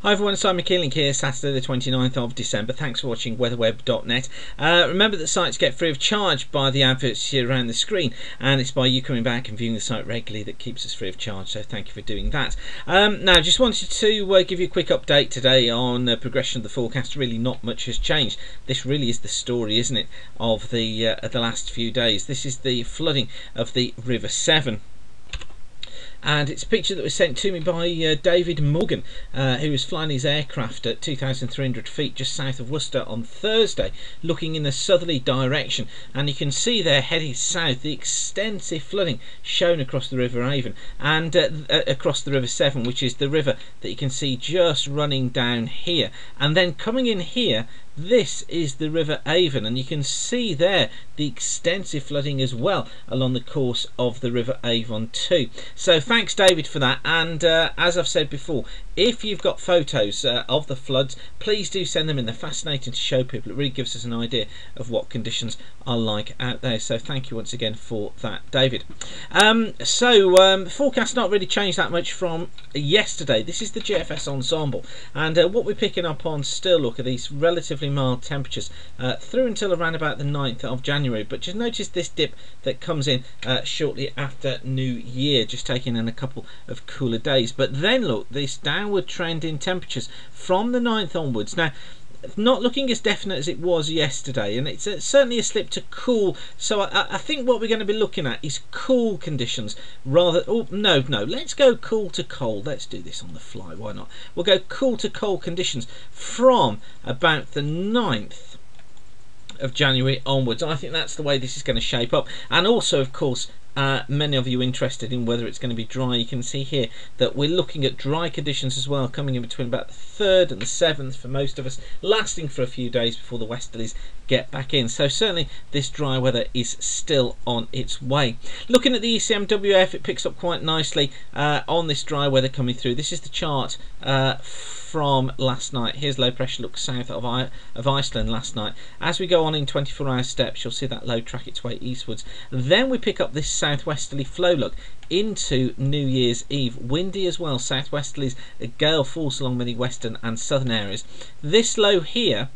Hi everyone, it's Simon Keeling here, Saturday the 29th of December. Thanks for watching weatherweb.net. Remember that sites get free of charge by the adverts here around the screen, and it's by you coming back and viewing the site regularly that keeps us free of charge, so thank you for doing that. Now, just wanted to give you a quick update today on progression of the forecast. Really not much has changed. This really is the story, isn't it, of the last few days. This is the flooding of the River Severn. And it's a picture that was sent to me by David Morgan, who was flying his aircraft at 2,300 feet just south of Worcester on Thursday, looking in a southerly direction. And you can see there, heading south, the extensive flooding shown across the River Avon and across the River Severn, which is the river that you can see just running down here. And then coming in here, this is the River Avon, and you can see there the extensive flooding as well along the course of the River Avon too. So thanks David for that, and as I've said before, if you've got photos of the floods, please do send them in. They're fascinating to show people. It really gives us an idea of what conditions are like out there. So thank you once again for that, David. The forecast not really changed that much from yesterday. This is the GFS ensemble, and what we're picking up on still, look, at these relatively mild temperatures through until around about the 9th of January. But just notice this dip that comes in shortly after New Year, just taking in a couple of cooler days. But then look, this downward trend in temperatures from the 9th onwards. Now, not looking as definite as it was yesterday, and it's certainly a slip to cool. So I think what we're going to be looking at is cool conditions rather. Oh no, let's go cool to cold. Let's do this on the fly, why not? We'll go cool to cold conditions from about the 9th of January onwards. I think that's the way this is going to shape up. And also, of course, many of you interested in whether it's going to be dry. You can see here that we're looking at dry conditions as well, coming in between about the 3rd and the 7th for most of us, lasting for a few days before the westerlies get back in. So certainly this dry weather is still on its way. Looking at the ECMWF, it picks up quite nicely on this dry weather coming through. This is the chart from last night. Here's low pressure look south of Iceland last night. As we go on in 24-hour steps, you'll see that low track its way eastwards. Then we pick up this southwesterly flow look into New Year's Eve. Windy as well, southwesterlies, a gale force along many western and southern areas. This low here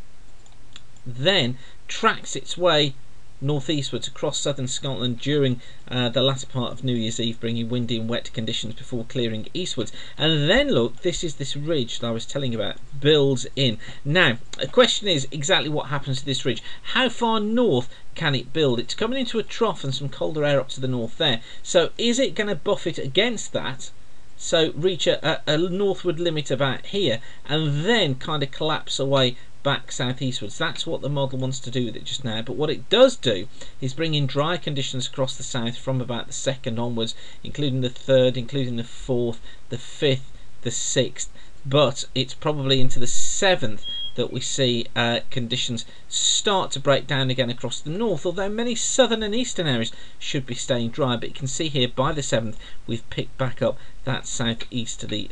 then tracks its way northeastwards across southern Scotland during the latter part of New Year's Eve, bringing windy and wet conditions before clearing eastwards. And then look, this is this ridge that I was telling you about, builds in. Now the question is exactly what happens to this ridge. How far north can it build? It's coming into a trough and some colder air up to the north there. So is it going to buffet against that, so reach a northward limit about here, and then kind of collapse away back southeastwards? That's what the model wants to do with it just now. But what it does do is bring in dry conditions across the south from about the 2nd onwards, including the 3rd, including the 4th, the 5th, the 6th. But it's probably into the 7th that we see conditions start to break down again across the north, although many southern and eastern areas should be staying dry. But you can see here by the 7th we've picked back up that southwesterly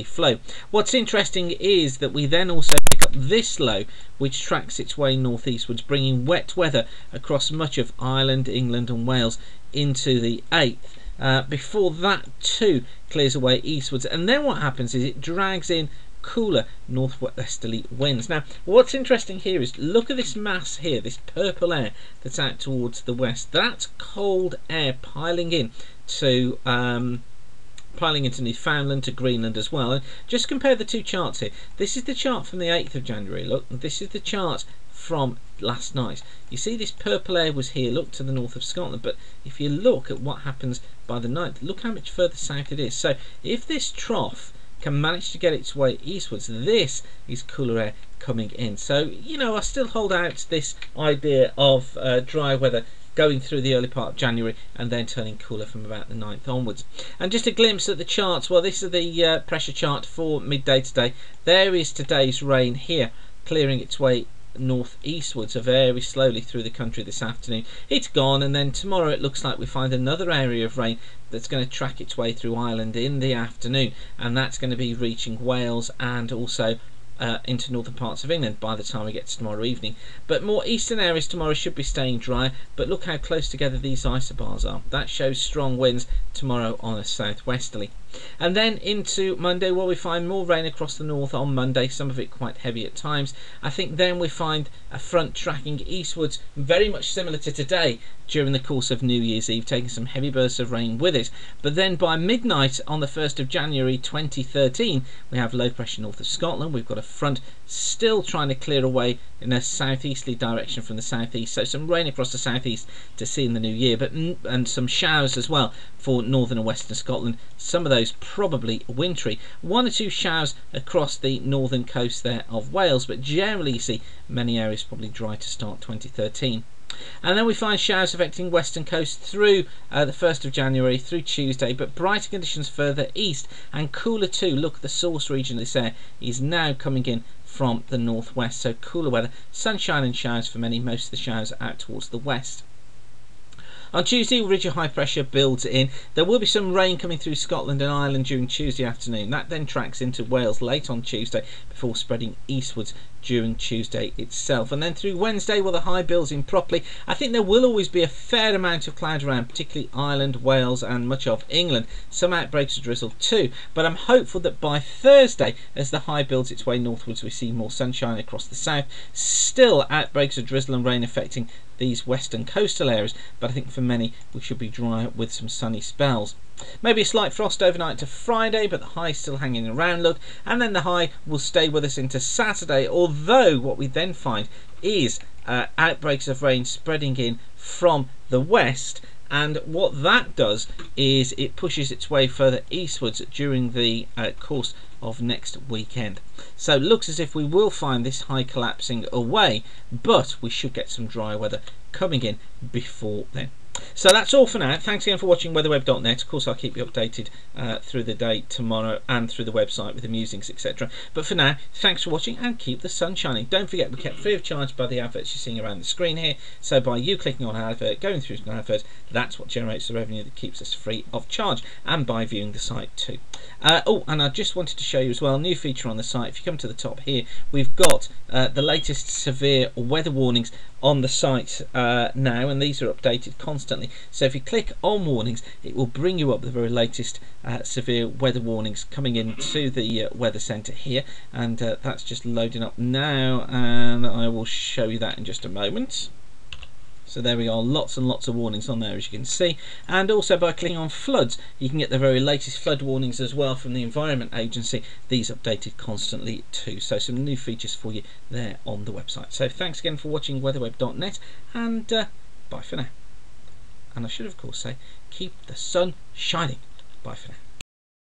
flow. What's interesting is that we then also pick up this low, which tracks its way northeastwards, bringing wet weather across much of Ireland, England and Wales into the 8th. Before that too clears away eastwards, and then what happens is it drags in cooler northwesterly winds. Now what's interesting here is look at this mass here, this purple air that's out towards the west. That's cold air piling in to into Newfoundland, to Greenland as well. And just compare the two charts here. This is the chart from the 8th of January, look, and this is the chart from last night. You see this purple air was here, look, to the north of Scotland, but if you look at what happens by the 9th, look how much further south it is. So if this trough can manage to get its way eastwards, this is cooler air coming in. So, you know, I still hold out this idea of dry weather going through the early part of January and then turning cooler from about the 9th onwards. And just a glimpse at the charts. Well, this is the pressure chart for midday today. There is today's rain here, clearing its way northeastwards very slowly through the country this afternoon. It's gone, and then tomorrow it looks like we find another area of rain that's going to track its way through Ireland in the afternoon, and that's going to be reaching Wales and also into northern parts of England by the time we get to tomorrow evening. But more eastern areas tomorrow should be staying dry, but look how close together these isobars are. That shows strong winds tomorrow on a southwesterly. And then into Monday, where we find more rain across the north on Monday, some of it quite heavy at times. I think then we find a front tracking eastwards, very much similar to today during the course of New Year's Eve, taking some heavy bursts of rain with it. But then by midnight on the 1st of January 2013, we have low pressure north of Scotland. We've got a front still trying to clear away in a southeasterly direction from the southeast, so some rain across the southeast to see in the new year, but and some showers as well for northern and western Scotland. Some of those probably wintry. 1 or 2 showers across the northern coast there of Wales, but generally you see many areas probably dry to start 2013. And then we find showers affecting western coast through the 1st of January through Tuesday, but brighter conditions further east and cooler too. Look, the source region of this air is now coming in from the northwest, so cooler weather, sunshine and showers for many, most of the showers out towards the west. On Tuesday, ridge of high pressure builds in. There will be some rain coming through Scotland and Ireland during Tuesday afternoon. That then tracks into Wales late on Tuesday before spreading eastwards during Tuesday itself. And then through Wednesday, well, the high builds in properly. I think there will always be a fair amount of cloud around, particularly Ireland, Wales and much of England. Some outbreaks of drizzle too. But I'm hopeful that by Thursday, as the high builds its way northwards, we see more sunshine across the south. Still outbreaks of drizzle and rain affecting these western coastal areas, but I think for many we should be dry with some sunny spells. Maybe a slight frost overnight to Friday, but the high still hanging around, look, and then the high will stay with us into Saturday, although what we then find is outbreaks of rain spreading in from the west, and what that does is it pushes its way further eastwards during the course of next weekend. So it looks as if we will find this high collapsing away, but we should get some dry weather coming in before then. So that's all for now. Thanks again for watching weatherweb.net. Of course, I'll keep you updated through the day tomorrow and through the website with the musings, etc. But for now, thanks for watching and keep the sun shining. Don't forget, we're kept free of charge by the adverts you're seeing around the screen here. So by you clicking on an advert, going through to an advert, that's what generates the revenue that keeps us free of charge, and by viewing the site too. Oh, and I just wanted to show you as well, a new feature on the site. If you come to the top here, we've got the latest severe weather warnings on the site now, and these are updated constantly. So if you click on warnings, it will bring you up the very latest severe weather warnings coming into the weather centre here, and that's just loading up now, and I will show you that in just a moment. So there we are, lots and lots of warnings on there, as you can see. And also by clicking on floods, you can get the very latest flood warnings as well from the Environment Agency. These updated constantly too. So some new features for you there on the website. So thanks again for watching weatherweb.net, and bye for now. And I should of course say, keep the sun shining. Bye for now.